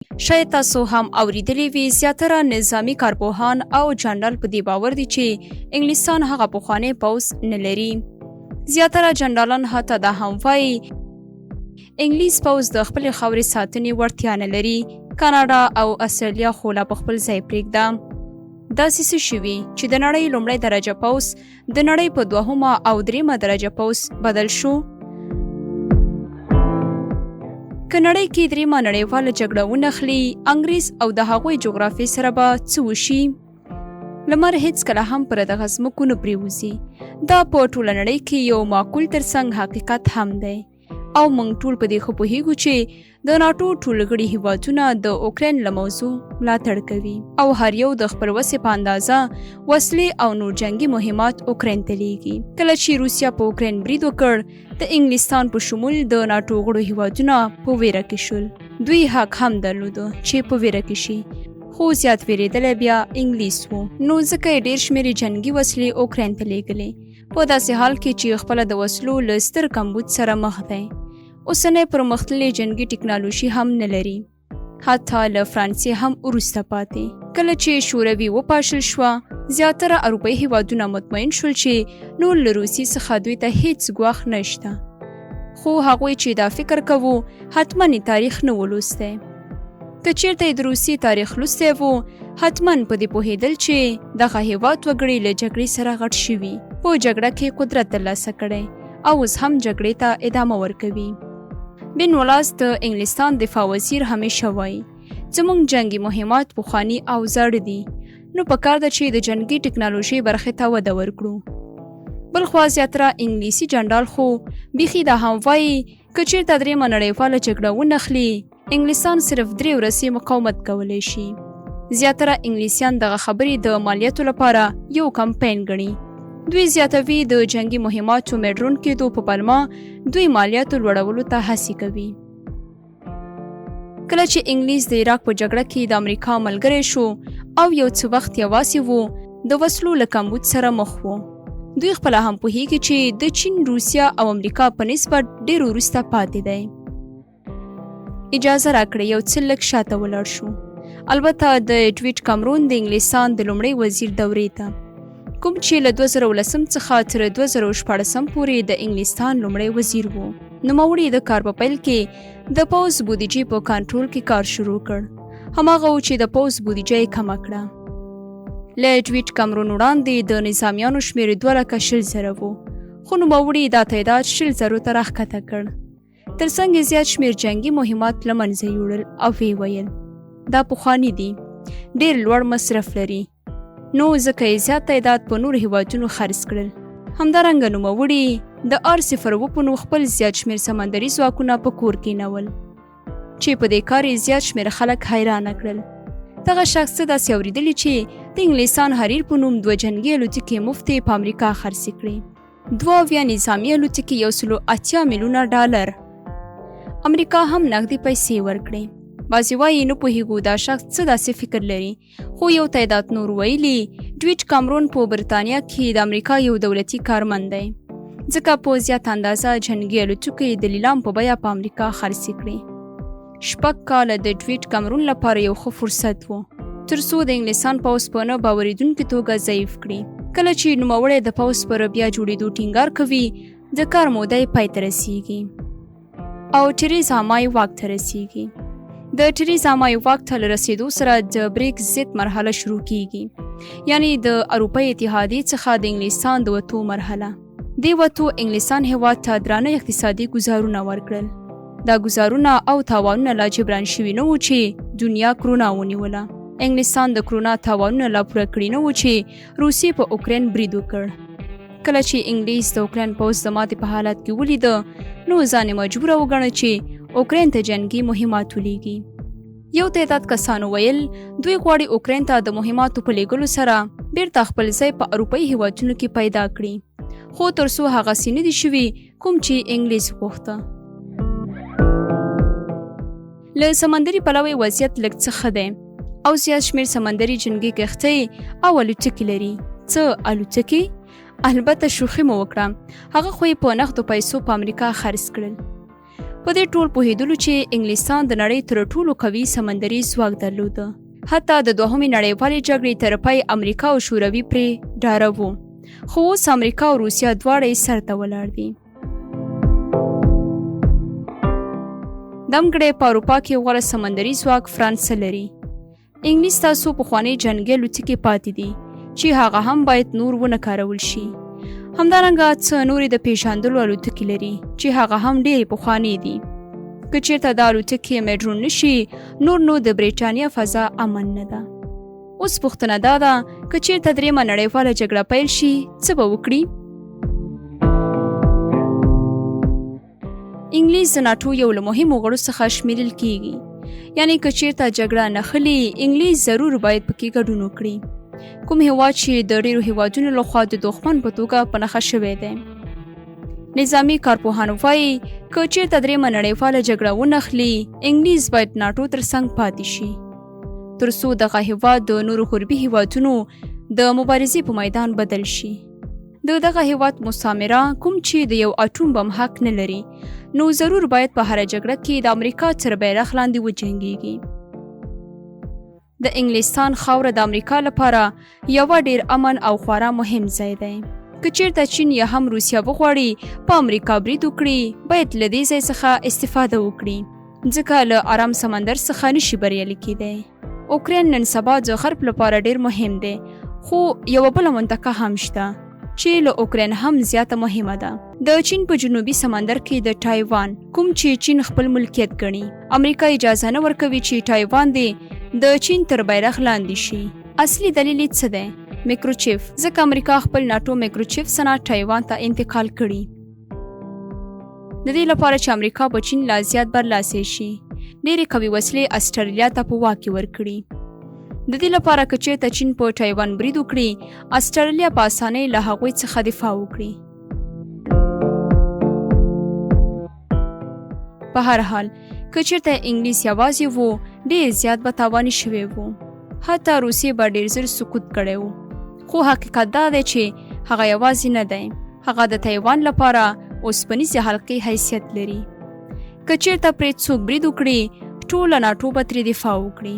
شاید تاسو هم اوریدلی وي زیاتره نظامی کارپوهان او جنرال په دې باور دي چې انګلیسان هغه پخوانی پوځ نه لري. زیاتره جنرالان حتی دا هم وایي انګلیس پوځ د خپلې خاورې ساتنې وړتیا نه لري. کاناډا او استرالیا خو لا په خپل ځای پرېږده. داسې څه شوي چې د نړۍ لومړی درجه پوځ د نړۍ په دوهمه او دریمه درجه پوځ بدل شو. که نړۍ کې دریمه نړیواله جګړه ونښلي انګریز او د هغوی جغرافیې سره به څه وشي؟ لمر هیڅکله هم پر دغه ځمکو نه پرېوځي. دا په ټوله نړۍ کې یو معقول ترڅنګ حقیقت هم دی او موږ ټول په دې ښه پوهیږو چې د ناټو ټولګړي هیوادونه د اوکراین له موضوع ملاتړ کوي او هر یو د خپل وسې په اندازه وسلې او نور جنگي مهمات اوکراین ته لیږي. کله چې روسیا په اوکراین برید وکړ د انګلستان په شمول د ناټو غړو هیوادونه په ویره کې شول. دوی حق هم درلوده چې په ویره کې شي، خو زیات ویرېدلی بیا انګلیس و. نو ځکه یې ډېر شمېرې جنګي وسلې اوکراین ته لیږلې په داسې حال کې چې خپله د وسلو له ستر کمبود سره مخ دی. اوسنۍ پرمختللې جنګي ټکنالوژي هم نه لري، حتی له فرانسې هم وروسته پاتې. کله چې شوروي وپاشل شوه زیاتره اروپایي هیوادونه مطمئن شول چې نور له روسیې څخه دوی ته هیڅ ګواښ نشته. خو هغوی چې دا فکر کوو حتما یې تاریخ نه و لوستی. که چېرته یې د روسیې تاریخ لوستی و حتما په دې پوهېدل چې دغه هیواد وګړي له جګړې سره غټ شوي، په جګړه کې قدرت ترلاسه کړی او اوس هم جګړې ته ادامه ورکوي. بن ولاس د انګلستان دفاع وزیر همیشه وایي زموږ جنگي مهمات پخواني او زاړه دي، نو پکار ده چې د جنگي ټکنالوژۍ برخې ته وده ورکړو. بل خوا زیاتره انګلیسي جنرال خو بیخي دا هم وایي که چېرته دریمه نړیواله جګړه ونښلي انګلستان صرف 3 ورځې مقاومت کولی شي. زیاتره انګلیسیان دغه خبرې د مالیاتو لپاره یو کمپاین ګڼي. دوی زیاتوي د جنگي مهماتو میډرون کېدو په پلمه دوی مالیاتو لوړولو ته هڅې کوي. کله چې انګلیس د عراق په جګړه کې د امریکا ملګری شو او یو څه وخت یوازې و د وسلو له کمبود سره مخ و. دوی خپله هم پوهیږي چې د چین، روسیا او امریکا په نسبت ډېر وروسته پاتې دی. اجازه راکړئ یو څه لږ شاته ولاړ شو، البته د ډیویډ کامرون د انګلستان د لومړي وزیر دورې ته، کوم چې له 2010 څخه تر 2014 پورې د انګلستان لومړی وزیر و. نوموړي د کار په پیل کې د پوځ بودیجې په کنټرول کې کار شروع کړ. هماغه و چې د پوځ بودیجه یې کمه کړه. له ډیویډ کامرون وړاندې د نظامیانو شمېر 2,000 و، خو نوموړي دا تعداد 100,000 ته راښکته کړ. ترڅنګ یې زیات شمېر جنګي مهمات له منځه یوړل او ویې ویل دا پخواني دي، ډېر لوړ مصرف لري، نو ځکه یې زیات تعداد په نور هیوادونو خرڅ کړل. همدارنګه نوموړي د R0 په نوم خپل زیات شمېر سمندري ځواکونه په کور کېنول چې په دې کار یې زیات شمېر خلک حیرانه کړل. دغه شخص داسې اورېدلي چې د انګلستان حریر په نوم 2 جنګي الوتکې مفتې په امریکا خرڅې کړې. 2 نظامي الوتکې $180 میلیونه امریکا هم نغدي پیسې ورکړې. بعضې وایي نه پوهېږو دا شخص څه داسې فکر لري، خو یو تعداد نور ویلي ډیویډ کامرون په برطانیه کې د امریکا یو دولتي کارمند دی، ځکه په زیات اندازه جنګي الوتکې د لیلام په بیه په امریکا خرڅې کړې. 6 کاله د ډیویډ کامرون لپاره یو ښه فرصت و تر څو د انګلستان پوځ په نه باورېدونکې توګه ضعیف کړي. کله چې نوموړی د پوځ پر بیا جوړېدو ټینګار کوي د کار موده یې پای ته رسیږي او ټریزا مای واک ته رسیږي. د ټریزا مای واک ته رسیدو سره د بریکزیټ مرحله شروع کیږي، یعنی د اروپایي اتحادیې څخه د انګلستان د وتو مرحله. دې وتو انګلستان هیواد ته درانه اقتصادي ګزارونه ورکړل. دا ګزارونه او تاوانونه لا جبران شوي نه و چې دنیا کرونا ونیوله. انګلستان د کرونا تاوانونه لا پوره کړي نه و چې روسیې په اوکراین برید وکړ. کله چې انګلیس د اوکراین پوځ د ماتې په حالت کې ولیده نو ځان یې مجبوره وګڼه چې اوکراین ته جنګي مهمات ولیږي. یو تعداد کسانو ویل دوی غواړي اوکراین ته د مهماتو په لیږلو سره بیرته خپل ځای په اروپایي هیوادونو کې پیدا کړي، خو تر څو هغسې نه دي شوي کوم چې انګلیس غوښته. له سمندري پلوه وضعیت لږ څه ښه دی او زیات شمېر سمندري جنګي کښتۍ او الوتکې لري. څه الوتکې؟ البته شوخي مو وکړه، هغه خو یې په نغدو پیسو په امریکا خرڅ کړل. په دې ټول پوهېدلو چې انګلستان د نړۍ تر ټولو قوي سمندري ځواک درلوده. حتی د دوهمې نړیوالې جګړې تر پای امریکا او شوروي پرې ډاره وو، خو اوس امریکا او روسیه دواړه یې سر ته ولاړ دي. دمګړی په اروپا کې غوره سمندري ځواک فرانس لري. انګلیس ته څو پخوانۍ جنګي الوتکې پاتې دي چې هغه هم باید نور ونه کارول شي. همدارنګه څه نورې د پیژندلو الوتکې لري چې هغه هم ډېرې پخوانۍ دي. که چېرته دا الوتکې مډرون نشي نور نو د بریټانیا فضا امن نه ده. اوس پوښتنه دا ده که چېرته درېیمه نړیواله جګړه پیل شي څه به وکړي؟ انګلیس د ناټو یو له مهمو غړو څخه شمیرل کیږي. یعنی که چېرته جګړه نښلي انګلیس ضرور باید پکې ګډون وکړي. کوم هیواد چې د ډېرو هیوادونو لخوا د دښمن په توګه په نښه شوی دی. نظامي کارپوهان وایي که چېرته درېیمه نړیواله جګړه ونښلي انګلیس باید ناټو تر څنګ پاتې شي تر څو دغه هیواد د نورو غربي هیوادونو د مبارزې په میدان بدل شي. د دغه هیواد مستعمره کوم چې د یو اټوم بم حق نه لري نو ضرور باید په هره جګړه کې د امریکا تر بیرغ لاندې وجنګېږي. د انګلستان خاوره د امریکا لپاره یوه ډېر امن او خورا مهم ځای دی. که چېرته چین یا هم روسیه وغواړي په امریکا برید وکړي باید له دې ځای څخه استفاده وکړي ځکه له آرام سمندر څخه نشي بریالي کیدی. اوکراین نن سبا د غرب لپاره ډېر مهم دی خو یوه بله منطقه هم شته چې له اوکراین هم زیاته مهمه ده. د چین په جنوبي سمندر کې د ټایوان کوم چې چین خپل ملکیت ګڼي امریکا اجازه نه ورکوي چې ټایوان دی د چین تر بیرغ لاندې شي. اصلي دلیل یې څه دی؟ میکروچیف، ځکه امریکا خپل ناټو میکروچیف صنعت ټایوان ته انتقال کړي. د دې لپاره چې امریکا په چین لا زیات برلاسي شي ډېرې قوي وسلې اسټرالیا ته په واک کې ورکړي. د دې لپاره که چېرته چین په ټایوان برید وکړي اسټرالیا په اسانۍ له هغوی څخه دفاع وکړي. په هر حال که چېرته انګلیس یوازې وو ډېر زیات به تاواني شوی وو. حتی روسیې به ډېر زر سقوط کړی وو. خو حقیقت دا دی چې هغه یوازې نه دی، هغه د تایوان لپاره اوسپنیزې حلقې حیثیت لري. که چېرته پرې څوک برید وکړي ټوله ناټو به ترې دفاع وکړي.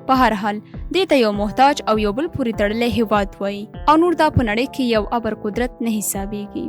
په هر حال دې ته یو محتاج او یو بل پورې تړلی هیواد وایي او نور دا په نړۍ کې یو ابر قدرت نه حسابیږي.